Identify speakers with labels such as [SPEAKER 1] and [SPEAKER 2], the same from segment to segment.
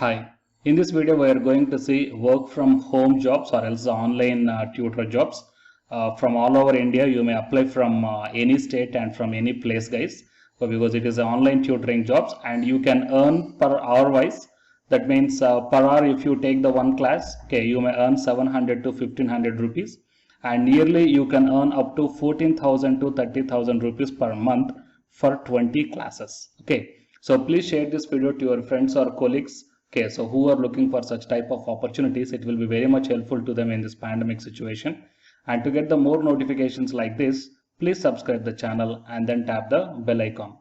[SPEAKER 1] Hi, in this video we are going to see work from home jobs or else online tutor jobs from all over India. You may apply from any state and from any place, guys. So because it is online tutoring jobs and you can earn per hour wise. That means per hour if you take the one class, okay, you may earn 700 to 1500 rupees, and yearly you can earn up to 14,000 to 30,000 rupees per month for 20 classes. Okay, so please share this video to your friends or colleagues. Okay, so who are looking for such type of opportunities, it will be very much helpful to them in this pandemic situation. And to get the more notifications like this, please subscribe the channel and then tap the bell icon.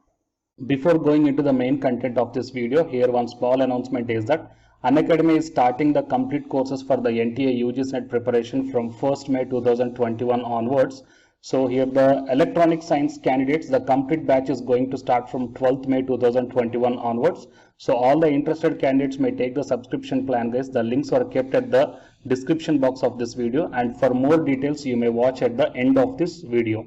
[SPEAKER 1] Before going into the main content of this video, here one small announcement is that Unacademy is starting the complete courses for the NTA UGC NET preparation from 1st May 2021 onwards. So here the electronic science candidates, the complete batch is going to start from 12th May 2021 onwards. So all the interested candidates may take the subscription plan, guys. The links are kept at the description box of this video, and for more details you may watch at the end of this video.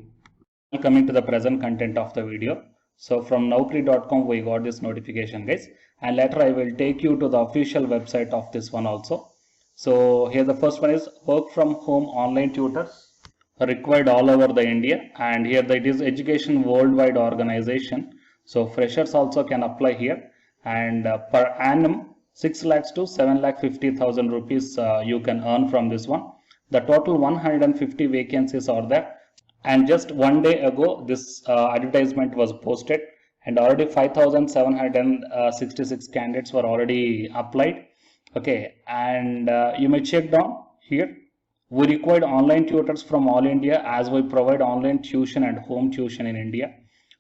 [SPEAKER 1] Coming to the present content of the video. So from Naukri.com we got this notification, guys, and later I will take you to the official website of this one also. So here the first one is work from home online tutors required all over the India, and here it is education worldwide organization. So freshers also can apply here, and per annum 6 lakhs to 7 lakh 50,000 rupees you can earn from this one. The total 150 vacancies are there, and just one day ago this advertisement was posted, and already 5,766 candidates were already applied. Okay, and you may check down here. We required online tutors from all India, as we provide online tuition and home tuition in India.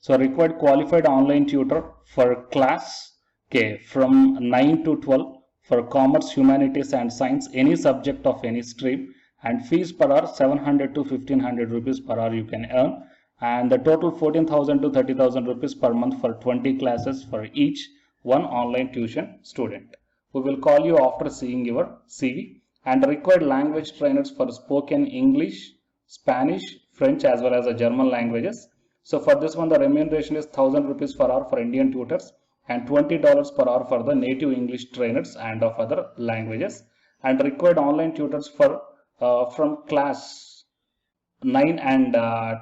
[SPEAKER 1] So required qualified online tutor for class, okay, from 9 to 12 for commerce, humanities and science, any subject of any stream, and fees per hour 700 to 1500 rupees per hour you can earn, and the total 14,000 to 30,000 rupees per month for 20 classes for each one online tuition student. We will call you after seeing your CV. And required language trainers for spoken English, Spanish, French as well as the German languages. So for this one the remuneration is 1,000 rupees per hour for Indian tutors and $20 per hour for the native English trainers and of other languages. And required online tutors for from class 9 and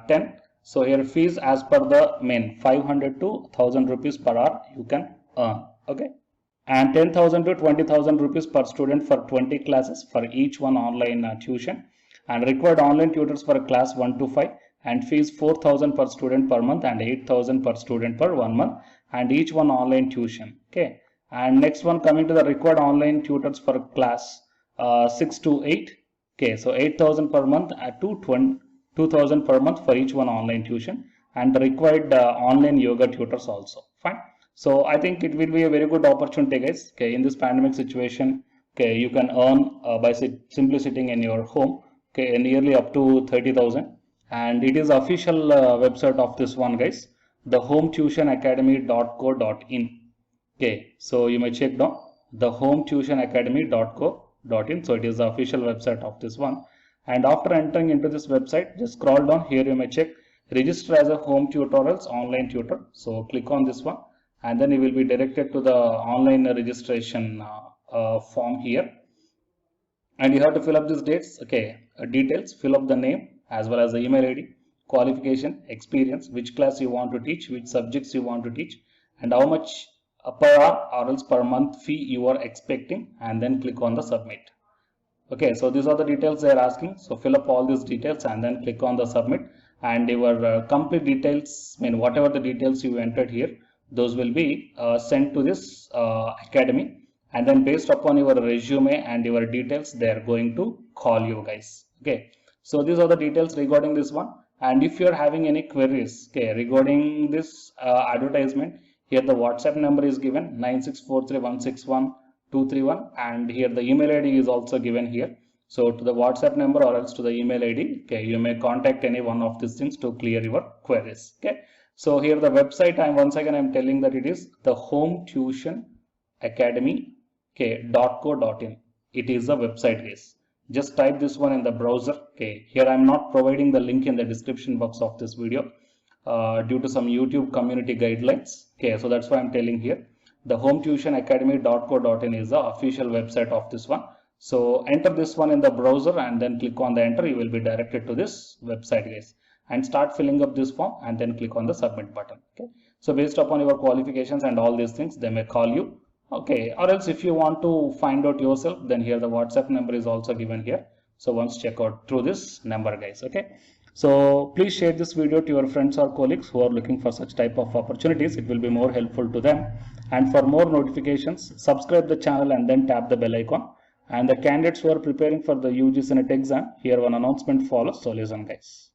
[SPEAKER 1] 10. So here fees as per the main 500 to 1,000 rupees per hour you can earn. Okay, and 10,000 to 20,000 rupees per student for 20 classes for each one online tuition, and required online tutors for class 1 to 5, and fees 4,000 per student per month and 8,000 per student per 1 month, and each one online tuition. Okay, and next one coming to the required online tutors for class 6 to 8. Okay, so 8,000 per month to 2,000 per month for each one online tuition, and required online yoga tutors also. Fine. So I think it will be a very good opportunity, guys. Okay, in this pandemic situation, okay, you can earn by simply sitting in your home. Okay, nearly up to 30,000, and it is official website of this one, guys. The hometuitionacademy.co.in. Okay, so you may check down the hometuitionacademy.co.in. So it is the official website of this one. And after entering into this website, just scroll down here. You may check register as a home tutorials online tutor. So click on this one, and then you will be directed to the online registration form here, and you have to fill up these dates. Okay, details, fill up the name as well as the email ID, qualification, experience, which class you want to teach, which subjects you want to teach, and how much per hour or else per month fee you are expecting, and then click on the submit. Okay, so these are the details they are asking. So fill up all these details and then click on the submit, and your complete details, whatever the details you entered here, those will be sent to this academy, and then based upon your resume and your details they are going to call you, guys. Okay, so these are the details regarding this one, and if you are having any queries, okay, regarding this advertisement, here the WhatsApp number is given 9643161231, and here the email ID is also given here. So to the WhatsApp number or else to the email ID, okay, you may contact any one of these things to clear your queries. Okay, so here the website, once again I'm telling that it is the hometuitionacademy.co.in. It is the website, guys. Just type this one in the browser. Okay, here I'm not providing the link in the description box of this video due to some YouTube community guidelines. Okay, so that's why I'm telling here. The hometutionacademy.co.in is the official website of this one. So enter this one in the browser and then click on the enter. You will be directed to this website, guys, and start filling up this form and then click on the submit button. Okay. So based upon your qualifications and all these things, they may call you. Okay. Or else if you want to find out yourself, then here the WhatsApp number is also given here. So once check out through this number, guys. Okay. So please share this video to your friends or colleagues who are looking for such type of opportunities. It will be more helpful to them. And for more notifications, subscribe the channel and then tap the bell icon. And the candidates who are preparing for the UGC NET exam, here one announcement follows. So listen, guys.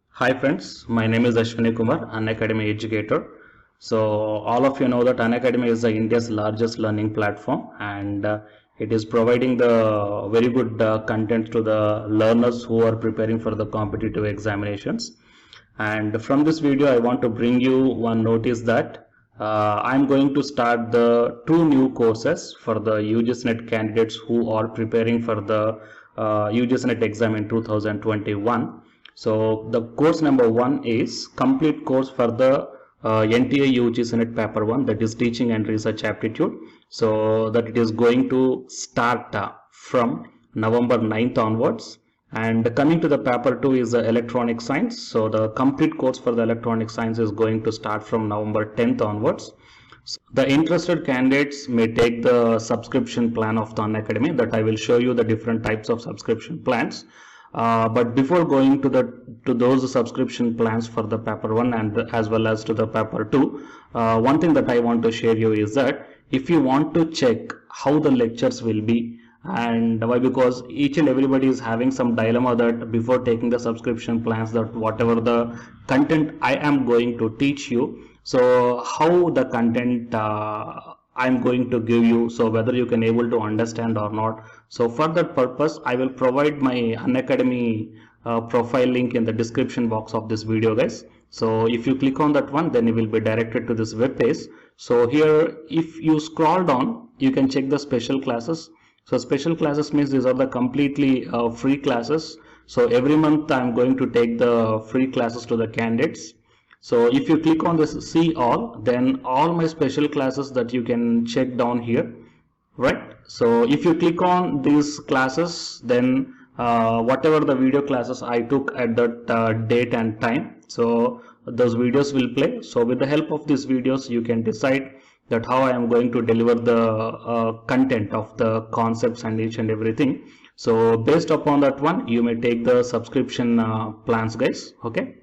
[SPEAKER 1] Hi friends, my name is Ashwini Kumar, Unacademy educator. So all of you know that Unacademy is India's largest learning platform, and it is providing the very good content to the learners who are preparing for the competitive examinations. And from this video, I want to bring you one notice that I'm going to start the 2 new courses for the UGC NET candidates who are preparing for the UGC NET exam in 2021. So the course number 1 is complete course for the NTA UGC NET paper 1, that is teaching and research aptitude. So that it is going to start from November 9th onwards. And coming to the paper 2 is the electronic science. So the complete course for the electronic science is going to start from November 10th onwards. So the interested candidates may take the subscription plan of the Unacademy, that I will show you the different types of subscription plans. But before going to those subscription plans for the paper 1 and as well as to the paper 2, one thing that I want to share you is that if you want to check how the lectures will be, and why, because each and everybody is having some dilemma that before taking the subscription plans, that whatever the content I am going to teach you, so how the content I'm going to give you, so whether you can able to understand or not. So for that purpose, I will provide my Unacademy profile link in the description box of this video, guys. So if you click on that one, then you will be directed to this web page. So here, if you scroll down, you can check the special classes. So special classes means these are the completely free classes. So every month I'm going to take the free classes to the candidates. So if you click on this see all, then all my special classes that you can check down here, right? So if you click on these classes, then whatever the video classes I took at that date and time, so those videos will play. So with the help of these videos, you can decide that how I am going to deliver the content of the concepts and each and everything. So based upon that one, you may take the subscription plans, guys. Okay.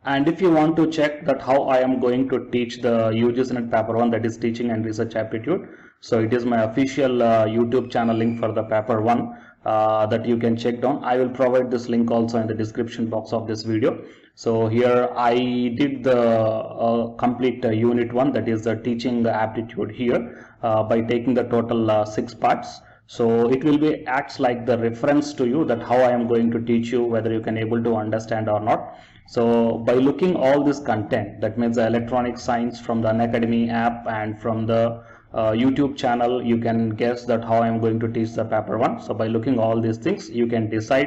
[SPEAKER 1] And if you want to check that how I am going to teach the UGC NET paper 1, that is teaching and research aptitude, so it is my official YouTube channel link for the paper 1 that you can check down. I will provide this link also in the description box of this video. So here I did the complete unit 1, that is the teaching aptitude here by taking the total 6 parts. So it will be acts like the reference to you that how I am going to teach you, whether you can able to understand or not. So by looking all this content, that means the electronic science from the Unacademy app and from the YouTube channel, you can guess that how I am going to teach the paper 1. So by looking all these things, you can decide